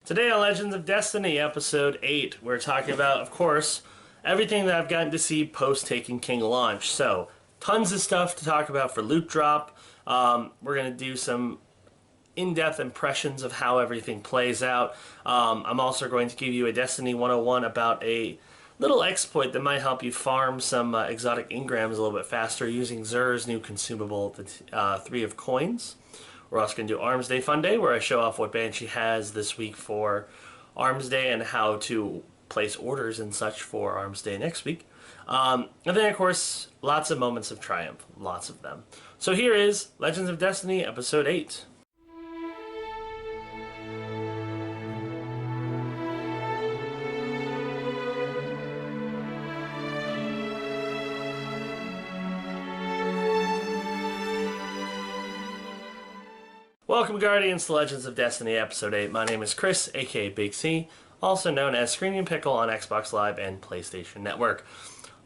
Today on Legends of Destiny, Episode 8, we're talking about, of course, everything that I've gotten to see post-Taken King launch. So, tons of stuff to talk about for loot drop. We're going to do some in-depth impressions of how everything plays out. I'm also going to give you a Destiny 101 about a little exploit that might help you farm some exotic engrams a little bit faster using Xur's new consumable, the 3 of Coins. We're also going to do Arms Day Fun Day, where I show off what Banshee has this week for Arms Day and how to place orders and such for Arms Day next week. And then, of course, lots of moments of triumph. Lots of them. So here is Legends of Destiny, Episode 8. Welcome, Guardians, to Legends of Destiny, Episode 8. My name is Chris, aka Big C, also known as Screaming Pickle on Xbox Live and PlayStation Network.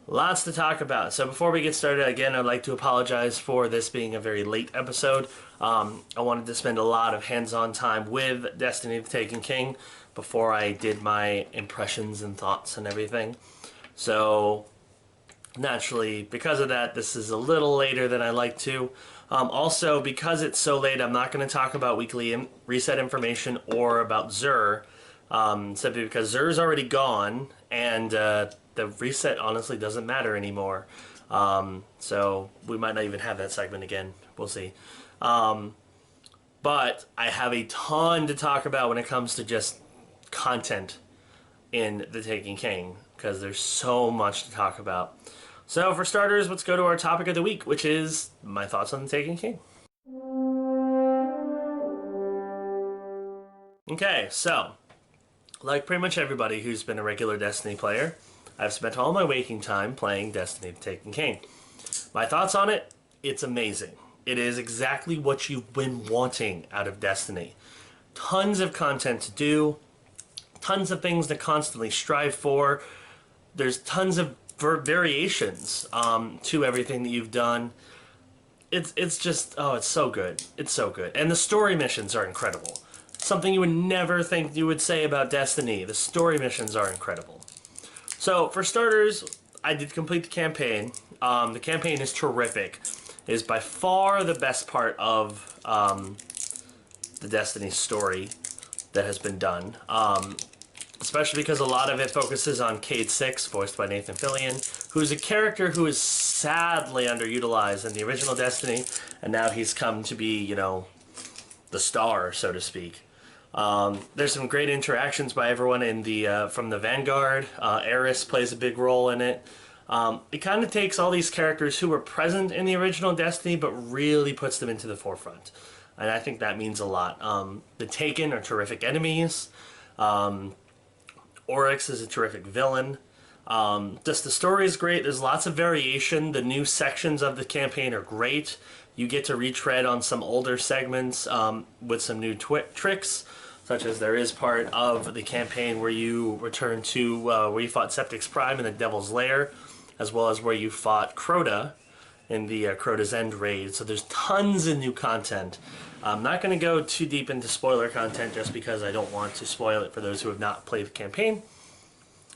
Lots to talk about. So before we get started, again, I'd like to apologize for this being a very late episode. I wanted to spend a lot of hands-on time with Destiny the Taken King before I did my impressions and thoughts and everything. So, naturally, because of that, this is a little later than I like to. Also, because it's so late, I'm not going to talk about weekly reset information or about Xur, simply because Xur's already gone, and the reset honestly doesn't matter anymore. So we might not even have that segment again. We'll see. But I have a ton to talk about when it comes to just content in The Taken King, because there's so much to talk about. So, for starters, let's go to our topic of the week, which is my thoughts on The Taken King. Okay, so, like pretty much everybody who's been a regular Destiny player, I've spent all my waking time playing Destiny The Taken King. My thoughts on it? It's amazing. It is exactly what you've been wanting out of Destiny. Tons of content to do, tons of things to constantly strive for. There's tons of variations to everything that you've done. It's just, oh, it's so good. It's so good. And the story missions are incredible. Something you would never think you would say about Destiny. The story missions are incredible. So, for starters, I did complete the campaign. The campaign is terrific. It is by far the best part of the Destiny story that has been done. Especially because a lot of it focuses on Cade 6, voiced by Nathan Fillion, who's a character who is sadly underutilized in the original Destiny, and now he's come to be, you know, the star, so to speak. There's some great interactions by everyone in the from the Vanguard. Eris plays a big role in it. It kind of takes all these characters who were present in the original Destiny, but really puts them into the forefront. And I think that means a lot. The Taken are terrific enemies. Oryx is a terrific villain. Just the story is great. There's lots of variation. The new sections of the campaign are great. You get to retread on some older segments with some new tricks, such as there is part of the campaign where you return to where you fought Septix Prime in the Devil's Lair, as well as where you fought Crota in the Crota's End raid. So there's tons of new content. I'm not going to go too deep into spoiler content just because I don't want to spoil it for those who have not played the campaign.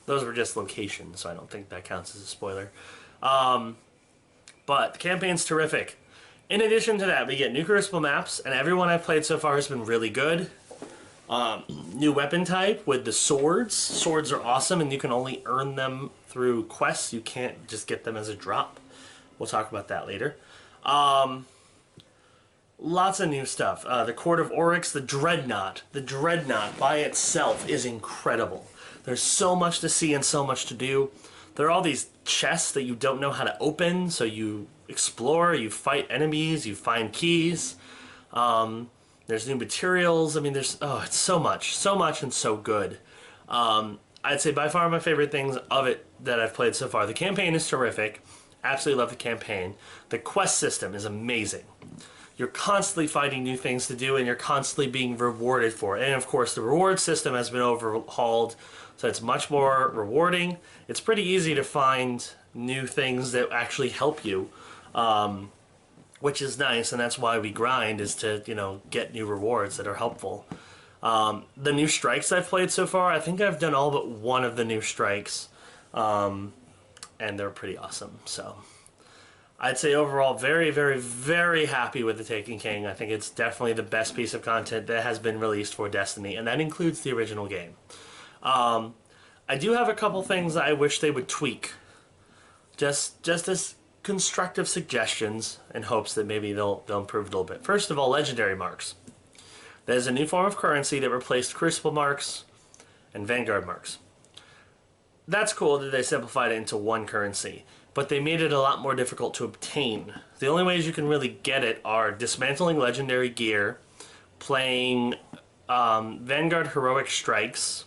Those were just locations, so I don't think that counts as a spoiler. But the campaign's terrific. In addition to that, we get new Crucible maps, and everyone I've played so far has been really good. New weapon type with the swords. Swords are awesome, and you can only earn them through quests. You can't just get them as a drop. We'll talk about that later. Lots of new stuff. The Court of Oryx, the Dreadnought. The Dreadnought by itself is incredible. There's so much to see and so much to do. There are all these chests that you don't know how to open, so you explore, you fight enemies, you find keys. There's new materials. I mean, there's, oh, it's so much and so good. I'd say by far my favorite things of it that I've played so far. The campaign is terrific. Absolutely love the campaign. The quest system is amazing. You're constantly finding new things to do, and you're constantly being rewarded for it. And of course, the reward system has been overhauled, so it's much more rewarding. It's pretty easy to find new things that actually help you, which is nice, and that's why we grind, is to, you know, get new rewards that are helpful. The new strikes I've played so far, I think I've done all but one of the new strikes, and they're pretty awesome. So I'd say overall very, very, very happy with the Taken King. I think it's definitely the best piece of content that has been released for Destiny, and that includes the original game. I do have a couple things that I wish they would tweak, just as constructive suggestions in hopes that maybe they'll improve a little bit. First of all, legendary marks. There's a new form of currency that replaced Crucible marks and Vanguard marks. That's cool that they simplified it into one currency, but they made it a lot more difficult to obtain. The only ways you can really get it are dismantling legendary gear, playing Vanguard heroic strikes,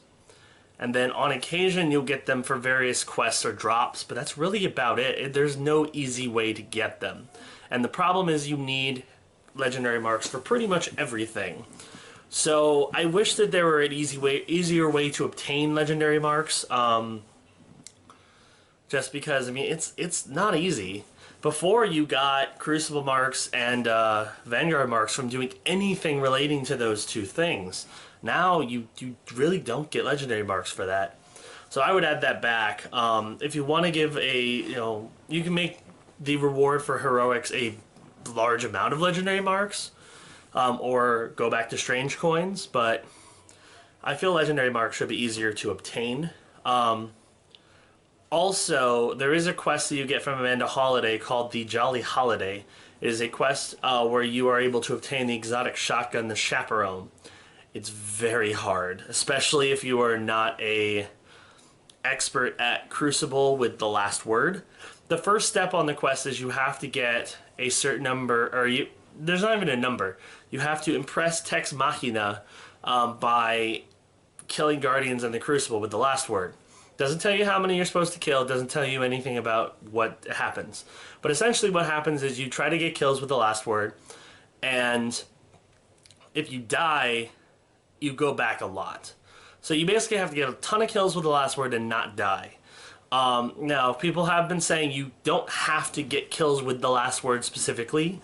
and then on occasion you'll get them for various quests or drops, but that's really about it. There's no easy way to get them. And the problem is you need legendary marks for pretty much everything. So I wish that there were an easier way to obtain legendary marks. Just because, I mean, it's not easy. Before, you got Crucible marks and Vanguard marks from doing anything relating to those two things. Now you really don't get legendary marks for that. So I would add that back. If you want to give you can make the reward for heroics a large amount of legendary marks, or go back to strange coins, but I feel legendary marks should be easier to obtain. Also, there is a quest that you get from Amanda Holiday called the Jolly Holiday. It is a quest where you are able to obtain the exotic shotgun, the Chaperone. It's very hard, especially if you are not a expert at Crucible with the last word. The first step on the quest is you have to get a certain number, there's not even a number. You have to impress Tex Machina by killing Guardians in the Crucible with the last word. Doesn't tell you how many you're supposed to kill, doesn't tell you anything about what happens. But essentially what happens is you try to get kills with the last word, and if you die, you go back a lot. So you basically have to get a ton of kills with the last word and not die. Now, people have been saying you don't have to get kills with the last word specifically.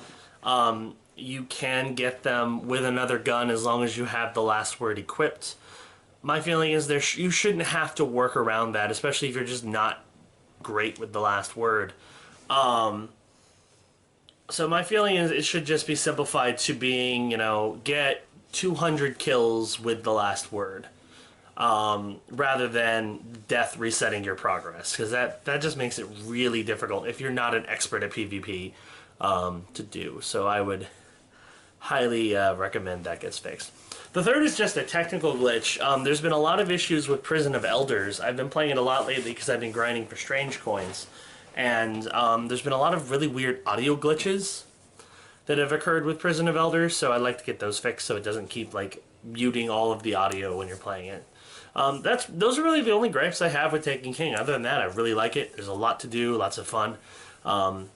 You can get them with another gun as long as you have the last word equipped. My feeling is you shouldn't have to work around that, especially if you're just not great with the last word. So my feeling is it should just be simplified to being, get 200 kills with the last word, rather than death resetting your progress, because that just makes it really difficult if you're not an expert at PvP to do. So I would highly recommend that gets fixed. The third is just a technical glitch. There's been a lot of issues with Prison of Elders. I've been playing it a lot lately because I've been grinding for strange coins. And there's been a lot of really weird audio glitches that have occurred with Prison of Elders, so I'd like to get those fixed so it doesn't keep muting all of the audio when you're playing it. Those are really the only gripes I have with Taken King. Other than that, I really like it. There's a lot to do, lots of fun.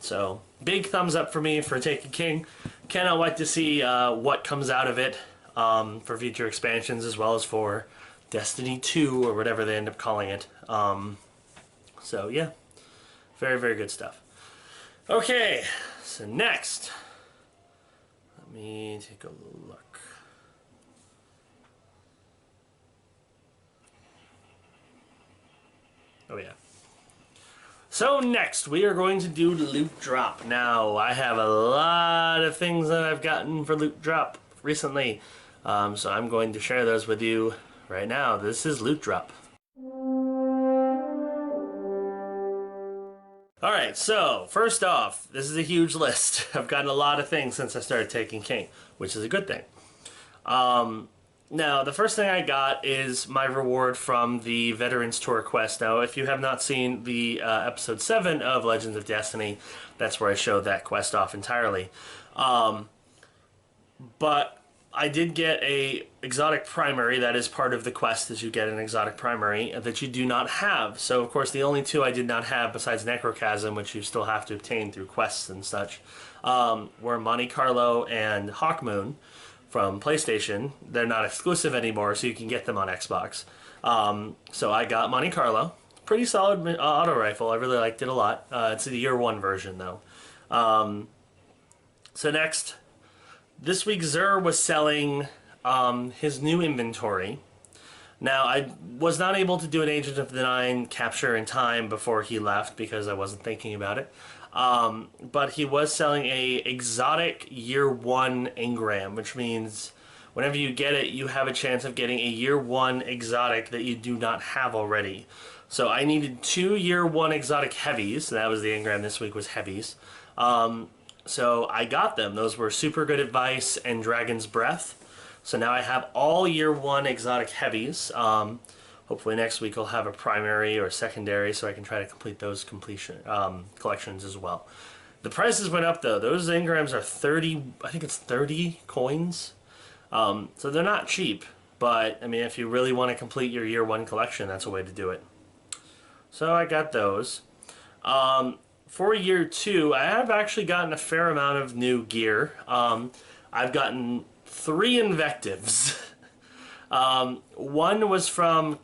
So big thumbs up for me for Taken King. Cannot wait to see what comes out of it. For future expansions, as well as for Destiny 2 or whatever they end up calling it. So yeah, very, very good stuff. Okay, so next, let me take a look. Oh yeah. So next, we are going to do Loot Drop. Now, I have a lot of things that I've gotten for Loot Drop recently. So I'm going to share those with you right now. This is Loot Drop. Alright, so first off, this is a huge list. I've gotten a lot of things since I started Taken King, which is a good thing. Now, the first thing I got is my reward from the Veterans Tour quest. Now, if you have not seen the episode 7 of Legends of Destiny, that's where I showed that quest off entirely. But I did get a exotic primary. That is part of the quest, is you get an exotic primary that you do not have. So, of course, the only two I did not have, besides Necrochasm, which you still have to obtain through quests and such, were Monte Carlo and Hawkmoon from PlayStation. They're not exclusive anymore, so you can get them on Xbox. So I got Monte Carlo. Pretty solid auto rifle. I really liked it a lot. It's the year 1 version, though. So next, this week Xur was selling his new inventory. Now, I was not able to do an Agent of the Nine capture in time before he left because I wasn't thinking about it. But he was selling a exotic year 1 engram, which means whenever you get it, you have a chance of getting a year 1 exotic that you do not have already. So I needed 2 year 1 exotic heavies. That was the engram this week, was heavies. So I got them. Those were Super Good Advice and Dragon's Breath. So now I have all year 1 exotic heavies. Hopefully next week I'll have a primary or secondary so I can try to complete those collections as well. The prices went up though. Those engrams are 30, I think it's 30 coins. So they're not cheap, but I mean if you really want to complete your year 1 collection, that's a way to do it. So I got those. For year 2, I have actually gotten a fair amount of new gear. I've gotten 3 invectives. One was from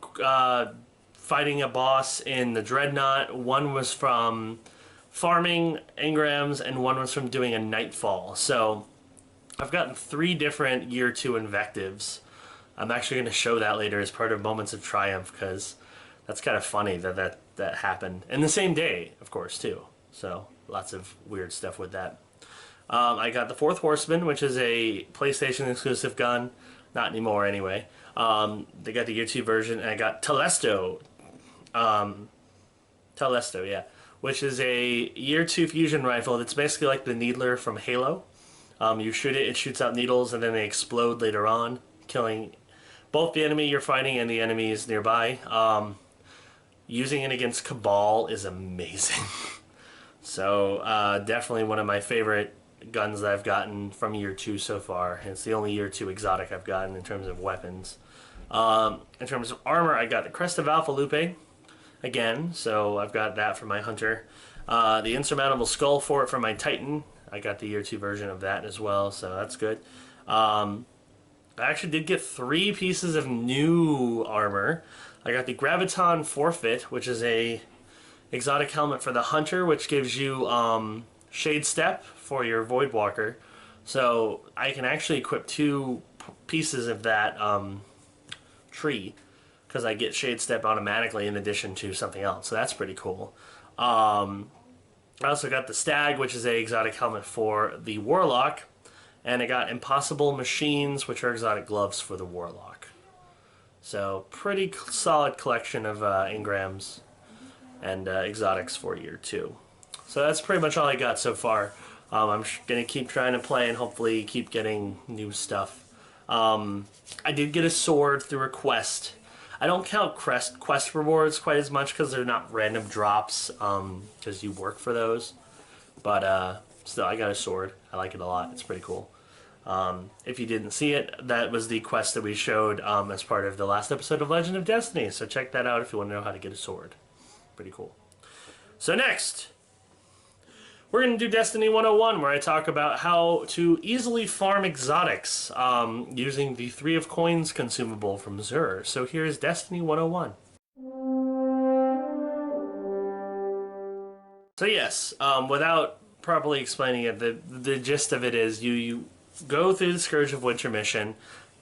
fighting a boss in the Dreadnought, one was from farming engrams, and one was from doing a Nightfall. So I've gotten 3 different year 2 invectives. I'm actually going to show that later as part of Moments of Triumph because that's kind of funny that happened. And the same day, of course, too. So lots of weird stuff with that. I got the Fourth Horseman, which is a PlayStation exclusive gun. Not anymore, anyway. They got the year 2 version, and I got Telesto. Telesto, yeah. Which is a year 2 fusion rifle that's basically like the Needler from Halo. You shoot it, it shoots out needles, and then they explode later on, killing both the enemy you're fighting and the enemies nearby. Using it against Cabal is amazing. So, definitely one of my favorite guns that I've gotten from year 2 so far. It's the only year 2 exotic I've gotten in terms of weapons. In terms of armor, I got the Crest of Alpha Lupe again, so I've got that for my Hunter. The Insurmountable Skull for it for my Titan. I got the year 2 version of that as well, so that's good. I actually did get 3 pieces of new armor. I got the Graviton Forfeit, which is a exotic helmet for the Hunter, which gives you Shade Step for your Voidwalker. So I can actually equip 2 pieces of that tree because I get Shade Step automatically in addition to something else. So that's pretty cool. I also got the Stag, which is a exotic helmet for the Warlock. And I got Impossible Machines, which are exotic gloves for the Warlock. So pretty solid collection of engrams and exotics for year 2. So that's pretty much all I got so far. I'm going to keep trying to play and hopefully keep getting new stuff. I did get a sword through a quest. I don't count quest rewards quite as much because they're not random drops because you work for those. But still, I got a sword. I like it a lot. It's pretty cool. If you didn't see it, that was the quest that we showed as part of the last episode of Legend of Destiny. So check that out if you want to know how to get a sword. Pretty cool. So next, we're going to do Destiny 101, where I talk about how to easily farm exotics using the 3 of Coins consumable from Xur. So here's Destiny 101. So yes, without properly explaining it, the gist of it is you go through the Scourge of Winter mission,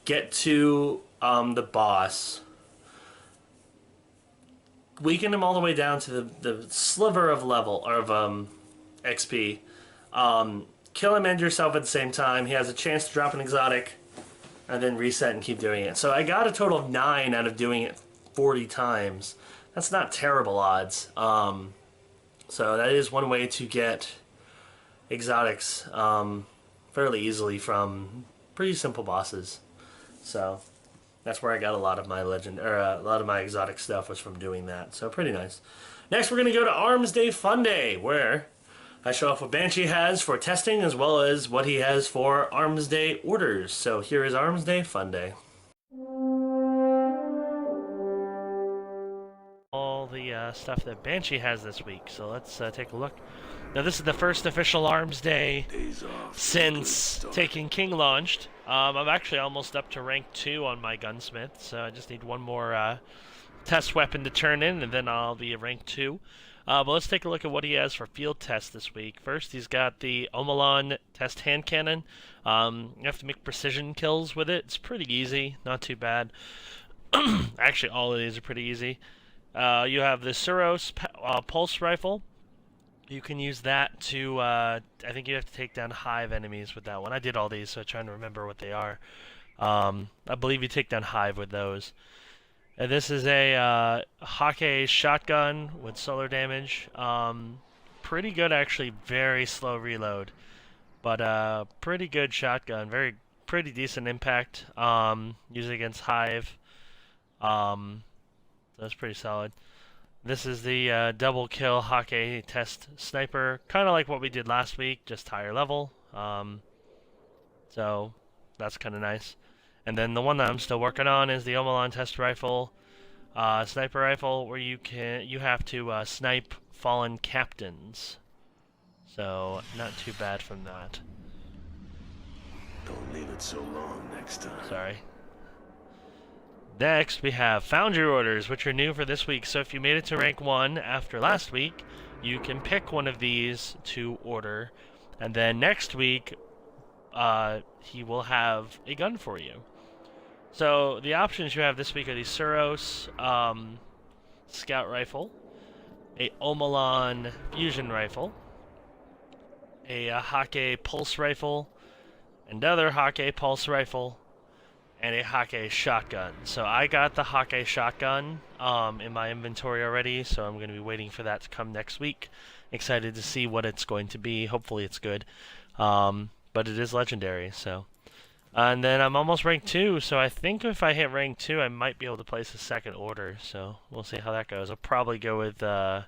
get to the boss, weaken him all the way down to the sliver of level, or of XP, kill him and yourself at the same time. He has a chance to drop an exotic, and then reset and keep doing it. So I got a total of 9 out of doing it 40 times. That's not terrible odds. So that is one way to get exotics fairly easily from pretty simple bosses. So that's where I got a lot of my a lot of my exotic stuff was from doing that. So pretty nice. Next, we're going to go to Arms Day Fun Day, where I show off what Banshee has for testing as well as what he has for Arms Day orders. So here is Arms Day Fun Day. All the stuff that Banshee has this week. So let's take a look. Now this is the first official Arms Day since Taken King launched. I'm actually almost up to rank 2 on my gunsmith, so I just need one more test weapon to turn in, and then I'll be at rank 2. But let's take a look at what he has for field tests this week. First, he's got the Omalon test hand cannon. You have to make precision kills with it. It's pretty easy, not too bad. Actually, all of these are pretty easy. You have the Suros pulse rifle. You can use that to, I think you have to take down hive enemies with that one. I did all these, so I'm trying to remember what they are. I believe you take down hive with those. And this is a Hake shotgun with solar damage. Pretty good, actually. Very slow reload, but pretty good shotgun. Pretty decent impact. Used against hive. That's pretty solid. This is the double kill Hake test sniper, kind of like what we did last week, just higher level. So that's kind of nice. And then the one that I'm still working on is the Omalon test rifle, sniper rifle, where you have to snipe fallen captains. So not too bad from that. Don't leave it so long next time. Sorry. Next, we have Foundry Orders, which are new for this week. So if you made it to rank 1 after last week, you can pick one of these to order. And then next week, he will have a gun for you. So the options you have this week are the Suros Scout Rifle, a Omalon Fusion Rifle, a Hake Pulse Rifle, another Hake Pulse Rifle, and a Hake shotgun. So I got the Hake shotgun in my inventory already, so I'm going to be waiting for that to come next week. Excited to see what it's going to be. Hopefully it's good. But it is legendary, so. And then I'm almost rank 2, so I think if I hit rank 2, I might be able to place a second order. So we'll see how that goes. I'll probably go with either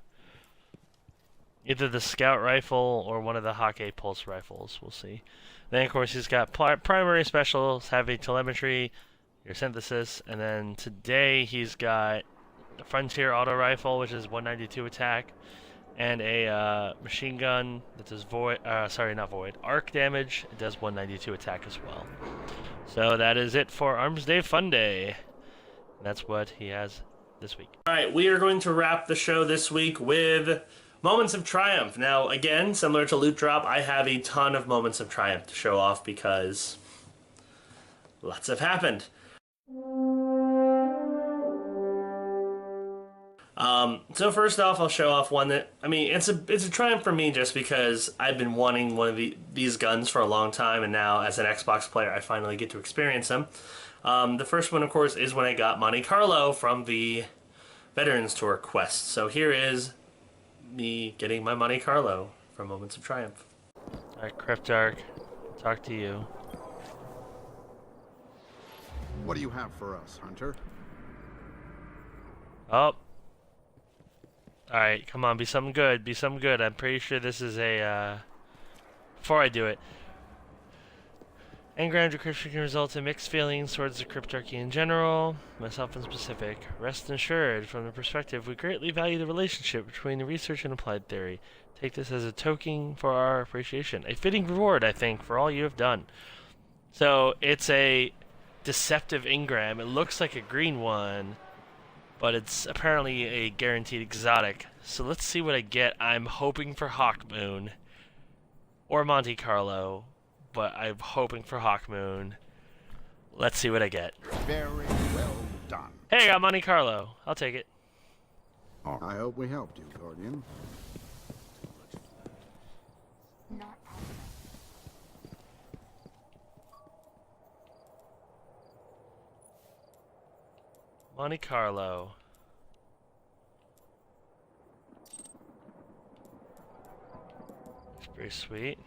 the Scout Rifle or one of the Hake Pulse Rifles. We'll see. Then, of course, he's got primary specials, heavy telemetry, your synthesis, and then today he's got the Frontier Auto Rifle, which is 192 attack, and a machine gun that does arc damage. It does 192 attack as well. So that is it for Arms Day Fun Day. That's what he has this week. All right, we are going to wrap the show this week with Moments of Triumph. Now, again, similar to Loot Drop, I have a ton of Moments of Triumph to show off because lots have happened. So first off, I'll show off one that, I mean, it's a triumph for me just because I've been wanting one of these guns for a long time, and now as an Xbox player, I finally get to experience them. The first one, of course, is when I got Monte Carlo from the Veterans Tour quest. So here is me getting my Monte Carlo from Moments of Triumph. Alright, Cryptarch, talk to you. What do you have for us, Hunter? Oh. Alright, come on, be something good, be something good. I'm pretty sure this is a, before I do it. Engram decryption can result in mixed feelings towards the cryptarchy in general, myself in specific. Rest assured, from the perspective, we greatly value the relationship between the research and applied theory. Take this as a token for our appreciation. A fitting reward, I think, for all you have done. So, it's a deceptive engram. It looks like a green one, but it's apparently a guaranteed exotic. So let's see what I get. I'm hoping for Hawkmoon or Monte Carlo, but I'm hoping for Hawkmoon. Let's see what I get. Very well done. Hey, I got Monte Carlo. I'll take it. I hope we helped you, Guardian. Monte Carlo. It's pretty sweet.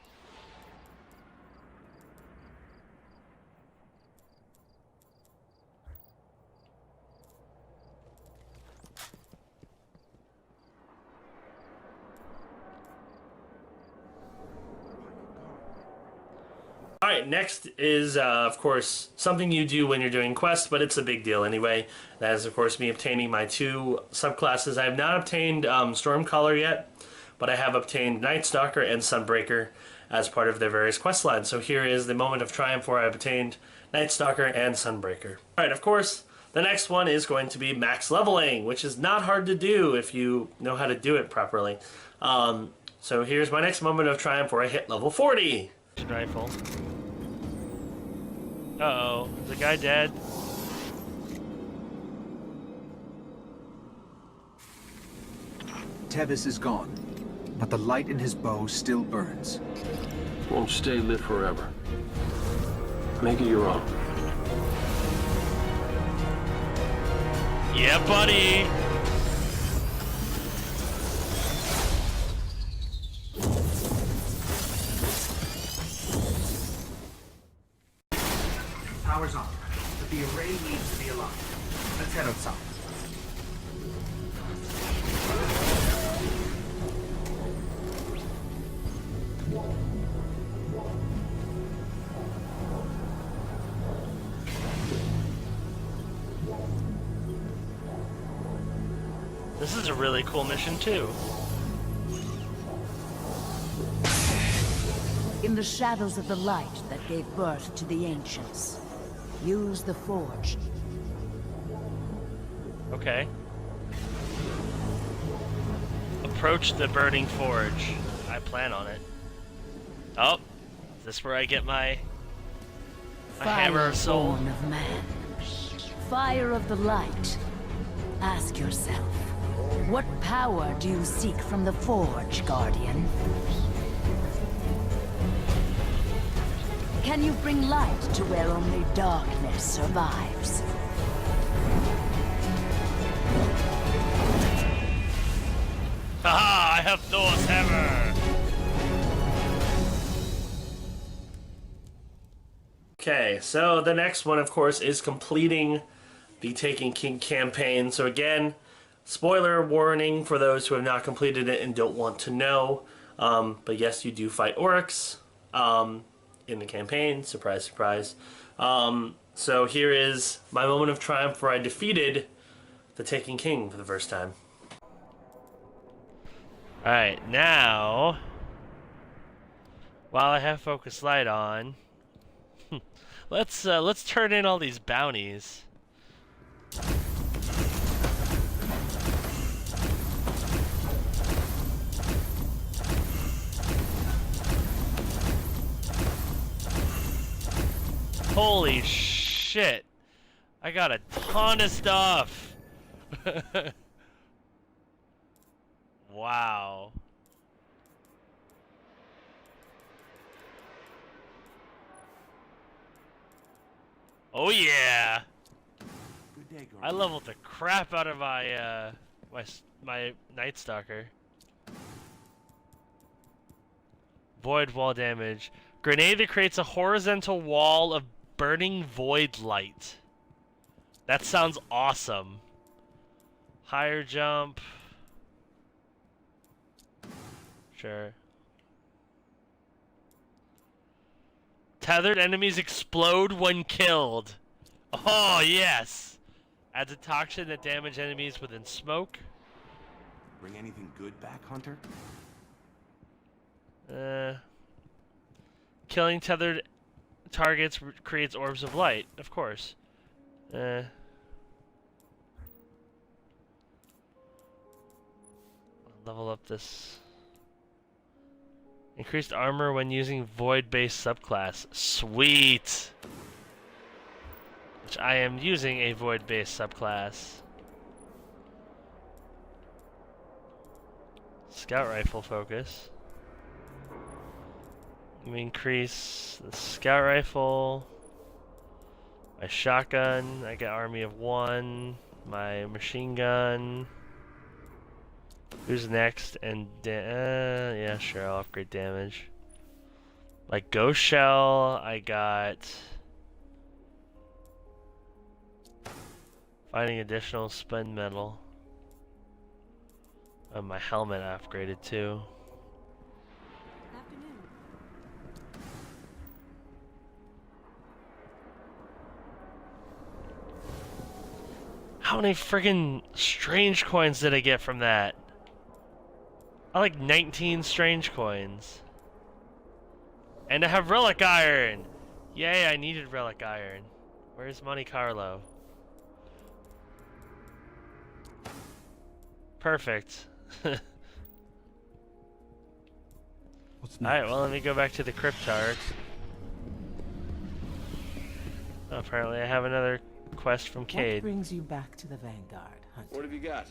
Alright, next is, of course, something you do when you're doing quests, but it's a big deal anyway. That is, of course, me obtaining my 2 subclasses. I have not obtained Stormcaller yet, but I have obtained Night Stalker and Sunbreaker as part of their various quest lines. So here is the Moment of Triumph where I obtained Night Stalker and Sunbreaker. Alright, of course, The next one is going to be max leveling, which is not hard to do if you know how to do it properly. So here's my next moment of triumph where I hit level 40. Rifle. Uh-oh. Is the guy dead? Tevis is gone, but the light in his bow still burns. Won't stay lit forever. Make it your own. Yeah, buddy! Power's on, but the array needs to be aligned. Let's head outside. This is a really cool mission, too. In the shadows of the light that gave birth to the ancients, use the forge. Okay. Approach the burning forge. I plan on it. Oh, is this where I get my hammer of soul? Born of man. Fire of the light. Ask yourself, what power do you seek from the forge, Guardian? Can you bring light to where only darkness survives? Haha, I have Thor's hammer! Okay, so the next one, of course, is completing the Taken King campaign. So again, spoiler warning for those who have not completed it and don't want to know. But yes, you do fight orcs in the campaign. Surprise, surprise. So here is my moment of triumph where I defeated the Taken King for the first time. Alright, now... while I have focus light on... let's turn in all these bounties. Holy shit! I got a ton of stuff! Wow. Oh yeah! I leveled the crap out of my my Night Stalker. Void wall damage. Grenade that creates a horizontal wall of burning void light. That sounds awesome. Higher jump. Sure. Tethered enemies explode when killed. Oh, yes! Adds a toxin that damage enemies within smoke. Bring anything good back, Hunter? Killing tethered targets creates orbs of light, of course. Level up this. Increased armor when using void-based subclass. Sweet! Which I am using a void-based subclass. Scout rifle focus. You increase the scout rifle. My shotgun, I get army of 1. My machine gun. Who's next? And yeah, sure, I'll upgrade damage. Like ghost shell, I got finding additional spin metal. My helmet I upgraded too. How many friggin' strange coins did I get from that? I like 19 strange coins. And I have relic iron! Yay, I needed relic iron. Where's Monte Carlo? Perfect. What's Alright, well, let me go back to the Cryptard. Oh, apparently I have another quest from What Cade. brings you back to the Vanguard, Hunter? What have you got?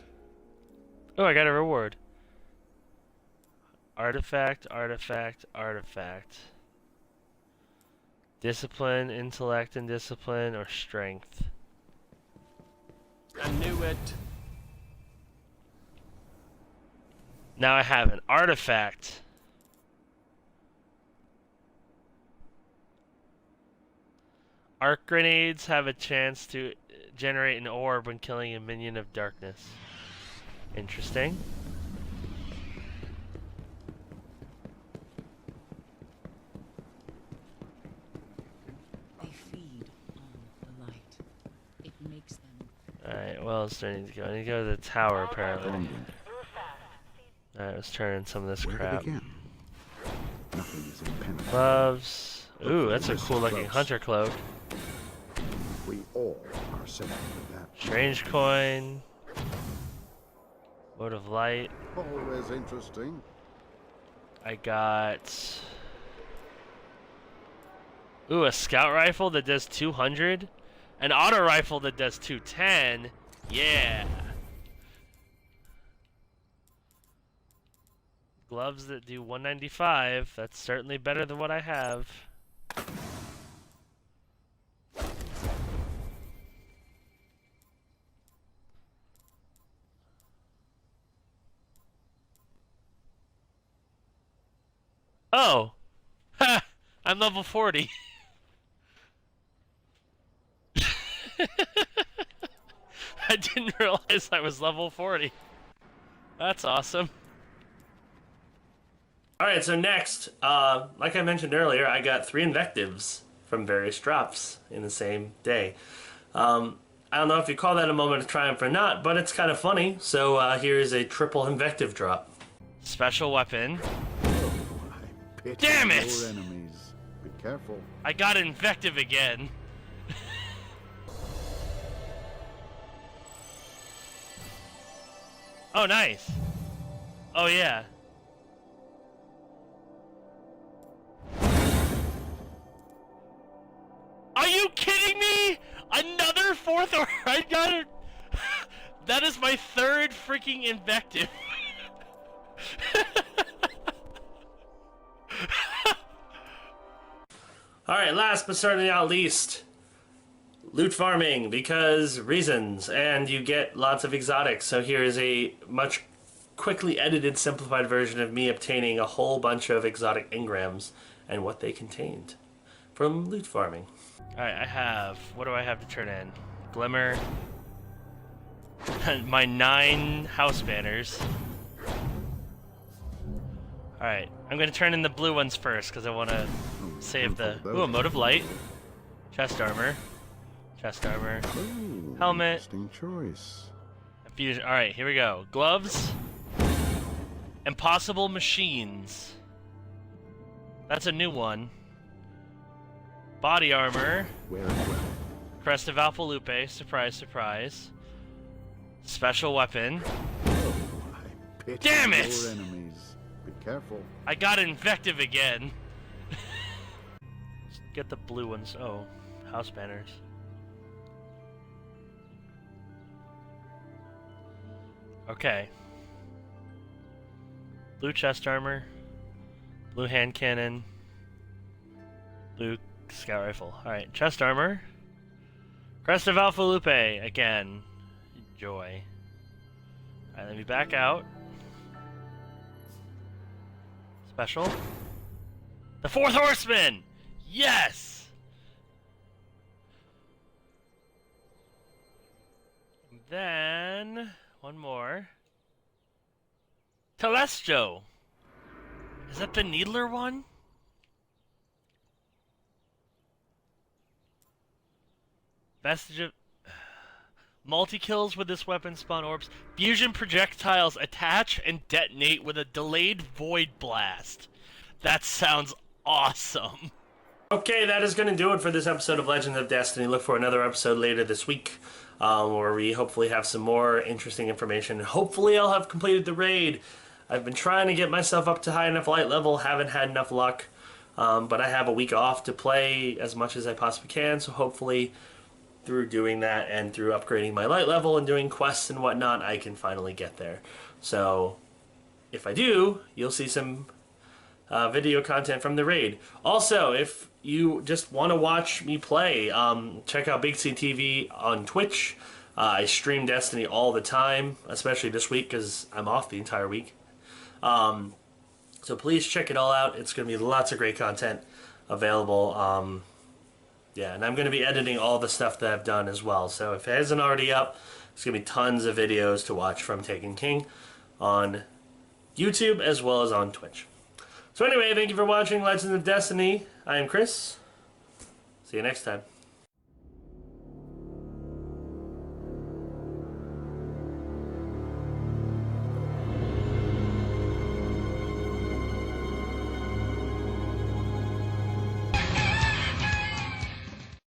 Oh, I got a reward. Artifact, artifact, artifact. Discipline, intellect and discipline, or strength. I knew it. Now I have an artifact. Arc grenades have a chance to generate an orb when killing a minion of darkness. Interesting. They feed on the light. It makes them. Alright, well, else do I need to go? I need to go to the tower, apparently. Alright, let's turn in some of this Where to crap. begin? Nothing is impenetrable. Gloves. Ooh, that's a cool looking Close. hunter cloak. We all are set up for that. Strange coin. Mode of light. Always interesting. I got... Ooh, a scout rifle that does 200. An auto rifle that does 210. Yeah. Gloves that do 195. That's certainly better than what I have. Oh! Ha! I'm level 40. I didn't realize I was level 40. That's awesome. Alright, so next, like I mentioned earlier, I got 3 invectives from various drops in the same day. I don't know if you call that a moment of triumph or not, but it's kind of funny. So here's a triple invective drop. Special weapon. I pity Damn it! your enemies. Be careful. I got invective again. Oh, nice. Oh, yeah. Are you kidding me? Another 4th or I got it. That is my 3rd freaking invective. Alright, last but certainly not least, loot farming, because reasons, and you get lots of exotics. So here is a much quickly edited, simplified version of me obtaining a whole bunch of exotic engrams and what they contained from loot farming. Alright, I have... What do I have to turn in? Glimmer. My 9 house banners. Alright, I'm gonna turn in the blue ones first, because I want to save the... Ooh, a mode of light. Chest armor. Chest armor. Ooh, Helmet. Interesting choice. Fusion. Alright, here we go. Gloves. Impossible machines. That's a new one. Body armor. Wear it well. Crest of Alpha Lupe. Surprise, surprise. Special weapon. Oh, I pity Damn it! your enemies. Be careful. I got invective again. Get the blue ones. Oh, house banners. Okay. Blue chest armor. Blue hand cannon. Blue scout rifle. Alright, chest armor. Crest of Alpha Lupe again. Joy. Alright, let me back out. Special. The 4th Horseman! Yes! And then... one more. Telestro! Is that the Needler one? Vestige of... Multi-kills with this weapon spawn orbs. Fusion projectiles attach and detonate with a delayed void blast. That sounds awesome. Okay, that is going to do it for this episode of Legends of Destiny. Look for another episode later this week. where we hopefully have some more interesting information. Hopefully I'll have completed the raid. I've been trying to get myself up to high enough light level, haven't had enough luck, but I have a week off to play as much as I possibly can, so hopefully through doing that and through upgrading my light level and doing quests and whatnot, I can finally get there. So if I do, you'll see some video content from the raid. Also, if you just want to watch me play, check out BigCTV on Twitch. I stream Destiny all the time, especially this week because I'm off the entire week. So please check it all out. It's going to be lots of great content available. Yeah, and I'm going to be editing all the stuff that I've done as well. So if it isn't already up, there's going to be tons of videos to watch from Taken King on YouTube as well as on Twitch. So anyway, thank you for watching Legends of Destiny. I am Chris. See you next time.